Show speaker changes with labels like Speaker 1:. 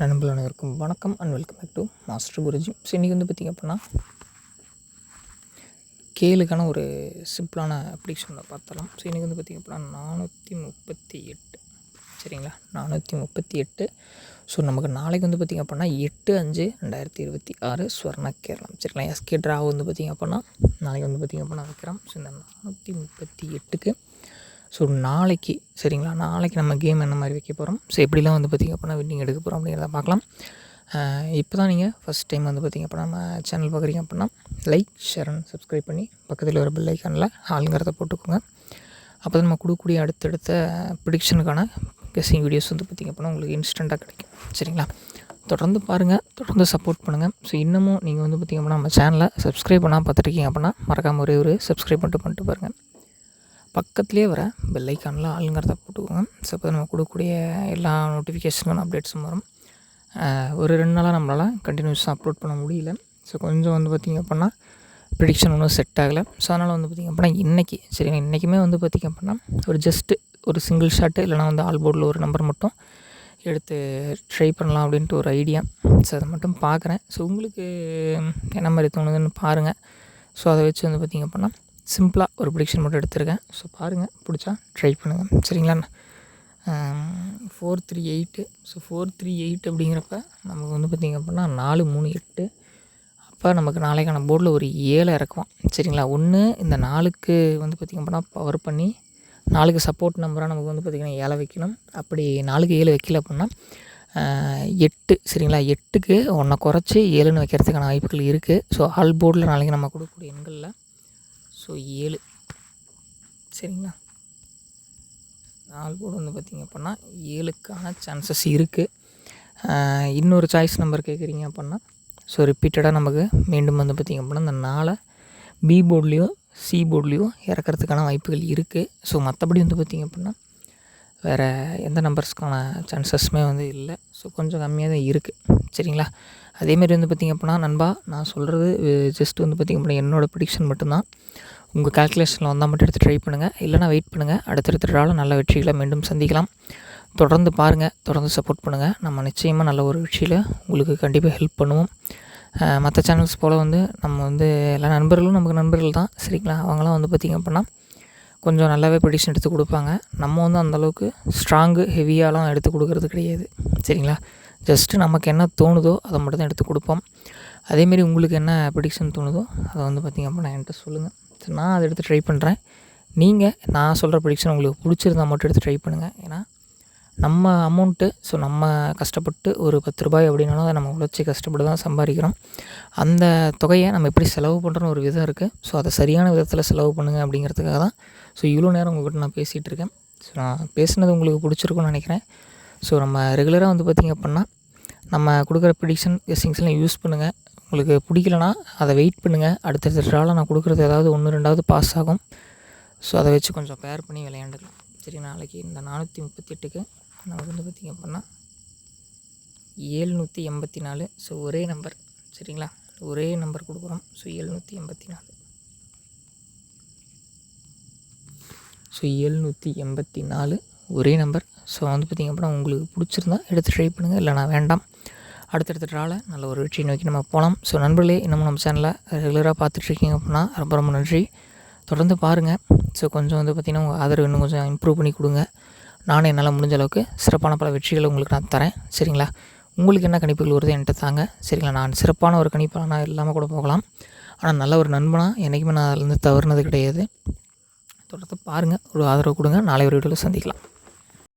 Speaker 1: நண்பர்கள் அனைவருக்கும் வணக்கம் and welcome back to master Guruji. So இன்றைக்கி வந்து பார்த்திங்க அப்படின்னா கேளுக்கான ஒரு சிம்பிளான அப்ளிகேஷனை பார்த்தலாம். ஸோ இன்றைக்கி வந்து பார்த்திங்க அப்படின்னா 438 சரிங்களா, 438. ஸோ நமக்கு நாளைக்கு வந்து பார்த்திங்க அப்படின்னா 8/5/2026 ஸ்வர்ண கேரளம் சரிங்களா. எஸ்கே ட்ரா வந்து பார்த்திங்க அப்படின்னா நாளைக்கு வந்து பார்த்திங்க அப்படின்னா வைக்கிறோம். ஸோ இந்த 438க்கு ஸோ நாளைக்கு சரிங்களா, நாளைக்கு நம்ம கேம் என்ன மாதிரி வைக்க போகிறோம், ஸோ எப்படிலாம் வந்து பார்த்திங்க அப்படின்னா வின்னிங் எடுக்க போகிறோம் அப்படிங்கிறத பார்க்கலாம். இப்போ தான் நீங்கள் ஃபஸ்ட் டைம் வந்து பார்த்திங்க அப்படின்னா நம்ம சேனல் பார்க்குறீங்க அப்படின்னா லைக், ஷேர் அண்ட் சப்ஸ்கிரைப் பண்ணி பக்கத்தில் ஒரு பெல் ஐக்கானில் ஆளுங்கிறத போட்டுக்கோங்க. அப்போ தான் நம்ம கொடுக்கக்கூடிய அடுத்தடுத்த ப்ரிடிக்ஷனுக்கான கெஸ்ஸிங் வீடியோஸ் வந்து பார்த்திங்க அப்படின்னா உங்களுக்கு இன்ஸ்டண்ட்டாக கிடைக்கும் சரிங்களா. தொடர்ந்து பாருங்கள், தொடர்ந்து சப்போர்ட் பண்ணுங்கள். ஸோ இன்னமும் நீங்கள் வந்து பார்த்திங்க அப்படின்னா நம்ம சேனலை சப்ஸ்கிரைப் பண்ணால் பார்த்துருக்கீங்க அப்படின்னா மறக்காமல் ஒரு சப்ஸ்கிரைப் பண்ணிட்டு பாருங்கள். பக்கத்துலேயே வர பெல் ஐக்கானில் ஆளுங்கிறத போட்டுக்கோங்க. ஸோ அப்போ நம்ம கொடுக்கக்கூடிய எல்லா நோட்டிஃபிகேஷனும் அப்டேட்ஸும் வரும். ஒரு 2 நாளாக நம்மளால் கண்டினியூஸாக அப்லோட் பண்ண முடியல. ஸோ கொஞ்சம் வந்து பார்த்திங்க அப்படின்னா ப்ரிடிக்ஷன் ஒன்றும் செட் ஆகலை. ஸோ அதனால் வந்து பார்த்திங்க அப்படின்னா இன்றைக்கி சரிங்க, இன்றைக்குமே வந்து பார்த்திங்க அப்படின்னா ஒரு சிங்கிள் ஷாட்டு இல்லைனா வந்து ஆல் போர்டில் ஒரு நம்பர் மட்டும் எடுத்து ட்ரை பண்ணலாம் அப்படின்ட்டு ஒரு ஐடியா. ஸோ அதை மட்டும் பார்க்குறேன். ஸோ உங்களுக்கு என்ன மாதிரி தோணுதுன்னு பாருங்கள். ஸோ அதை வச்சு வந்து பார்த்திங்க அப்படின்னா சிம்பிளாக ஒரு ப்ரிடிக்ஷன் மட்டும் எடுத்துருக்கேன். ஸோ பாருங்கள், பிடிச்சா ட்ரை பண்ணுங்கள் சரிங்களா. 438. ஸோ 438 அப்படிங்கிறப்ப நமக்கு வந்து பார்த்திங்க அப்படின்னா 438. அப்போ நமக்கு நாளைக்கான போர்டில் ஒரு 7 இறக்குவோம் சரிங்களா. ஒன்று இந்த 4க்கு வந்து பார்த்திங்க அப்படின்னா பவர் பண்ணி 4க்கு சப்போர்ட் நம்பராக நமக்கு வந்து பார்த்திங்கன்னா 7 வைக்கணும். அப்படி 4க்கு 7 வைக்கல அப்படின்னா 8 சரிங்களா. 8க்கு 1 குறைச்சி 7ன்னு வைக்கிறதுக்கான வாய்ப்புகள் இருக்குது. ஸோ ஆல் போர்டில் நாளைக்கு நம்ம கொடுக்கக்கூடிய எண்களில் ஸோ 7 சரிங்களா. ஆல் போர்டு வந்து பார்த்திங்க அப்படின்னா 7க்கான சான்சஸ் இருக்குது. இன்னொரு சாய்ஸ் நம்பர் கேட்குறீங்க அப்படின்னா ஸோ ரிப்பீட்டடாக நமக்கு மீண்டும் வந்து பார்த்திங்க அப்படின்னா இந்த 4 பி போர்ட்லேயோ சி போர்ட்லேயோ இறக்கிறதுக்கான வாய்ப்புகள் இருக்குது. ஸோ மற்றபடி வந்து பார்த்திங்க அப்படின்னா வேறு எந்த நம்பர்ஸ்க்கான சான்சஸுமே வந்து இல்லை. ஸோ கொஞ்சம் கம்மியாக தான் இருக்குது சரிங்களா. அதேமாரி வந்து பார்த்திங்க அப்படின்னா நண்பா, நான் சொல்கிறது ஜஸ்ட் வந்து பார்த்திங்க அப்படின்னா என்னோடய ப்ரிடிக்ஷன் மட்டும்தான். உங்கள் கால்குலேஷனில் வந்தால் மட்டும் எடுத்து ட்ரை பண்ணுங்கள், இல்லைனா வெயிட் பண்ணுங்கள். அடுத்தடுத்த ட்ராவில் நல்ல வெற்றிகளை மீண்டும் சந்திக்கலாம். தொடர்ந்து பாருங்கள், தொடர்ந்து சப்போர்ட் பண்ணுங்கள். நம்ம நிச்சயமாக நல்ல ஒரு வெற்றியில் உங்களுக்கு கண்டிப்பாக ஹெல்ப் பண்ணுவோம். மற்ற சேனல்ஸ் போல் வந்து நம்ம வந்து எல்லா நண்பர்களும் நமக்கு நண்பர்கள் தான் சரிங்களா. அவங்களாம் வந்து பார்த்திங்க அப்படின்னா கொஞ்சம் நல்லாவே ப்ரிடிக்ஷன் எடுத்து கொடுப்பாங்க. நம்ம வந்து அந்தளவுக்கு ஸ்ட்ராங்கு ஹெவியாலாம் எடுத்து கொடுக்கறது கிடையாது சரிங்களா. ஜஸ்ட்டு நமக்கு என்ன தோணுதோ அதை மட்டும் தான் எடுத்து கொடுப்போம். அதேமாரி உங்களுக்கு என்ன ப்ரிடிக்ஷன் தோணுதோ அதை வந்து பார்த்திங்க அப்படின்னா என்கிட்ட சொல்லுங்கள். நான் அதை எடுத்து ட்ரை பண்ணுறேன். நீங்கள் நான் சொல்கிற ப்ரிடிக்ஷன் உங்களுக்கு பிடிச்சிருந்தா மட்டும் எடுத்து ட்ரை பண்ணுங்கள். ஏன்னா நம்ம அமௌண்ட்டு, ஸோ நம்ம கஷ்டப்பட்டு ஒரு 10 ரூபாய் அப்படின்னாலும் அதை நம்ம உழைச்சி கஷ்டப்பட்டு தான் சம்பாதிக்கிறோம். அந்த தொகையை நம்ம எப்படி செலவு பண்ணுறோன்னு ஒரு விதம் இருக்குது. ஸோ அதை சரியான விதத்தில் செலவு பண்ணுங்கள் அப்படிங்கிறதுக்காக தான் ஸோ இவ்வளோ நேரம் உங்கள்கிட்ட நான் பேசிகிட்டு இருக்கேன். ஸோ நான் பேசுனது உங்களுக்கு பிடிச்சிருக்குன்னு நினைக்கிறேன். ஸோ நம்ம ரெகுலராக வந்து பார்த்திங்க அப்படின்னா நம்ம கொடுக்குற ப்ரிடிக்ஷன் கெஸ்ஸிங்ஸ்லாம் யூஸ் பண்ணுங்கள். உங்களுக்கு பிடிக்கலனா அதை வெயிட் பண்ணுங்கள். அடுத்தடுத்த ட்ராவில் நான் கொடுக்குறது ஏதாவது 1-2வது பாஸ் ஆகும். ஸோ அதை வச்சு கொஞ்சம் பேர் பண்ணி விளையாண்டுக்கலாம் சரி. நாளைக்கு இந்த 438க்கு நமக்கு வந்து பார்த்திங்க அப்படின்னா 784. ஸோ ஒரே நம்பர் சரிங்களா, ஒரே நம்பர் கொடுக்குறோம். ஸோ 784. ஸோ 784 ஒரே நம்பர். ஸோ வந்து பார்த்திங்க அப்படின்னா உங்களுக்கு பிடிச்சிருந்தா எடுத்து ட்ரை பண்ணுங்கள், இல்லைனா வேண்டாம். அடுத்தடுத்த ட்ராவில் நல்ல ஒரு வெற்றி நோக்கி நம்ம போகலாம். ஸோ நண்பர்களே, இன்னமும் நம்ம சேனலை ரெகுலராக பார்த்துட்ருக்கீங்க அப்படின்னா ரொம்ப ரொம்ப நன்றி. தொடர்ந்து பாருங்கள். ஸோ கொஞ்சம் வந்து பார்த்திங்கன்னா உங்கள் ஆதரவு இன்னும் கொஞ்சம் இம்ப்ரூவ் பண்ணி கொடுங்க. நானும் என்னால் முடிஞ்ச அளவுக்கு சிறப்பான பல வெற்றிகளை உங்களுக்கு நான் தரேன் சரிங்களா. உங்களுக்கு என்ன கணிப்புகள் வருது என்கிட்ட தாங்க சரிங்களா. நான் சிறப்பான ஒரு கணிப்பாக நான் இல்லாமல் கூட போகலாம், ஆனால் நல்ல ஒரு நண்பனாக என்றைக்குமே நான் அதிலேருந்து தவறுனது கிடையாது. தொடர்ந்து பாருங்கள், ஒரு ஆதரவு கொடுங்க. நாளை ஒரு வீடியோவில் சந்திக்கலாம்.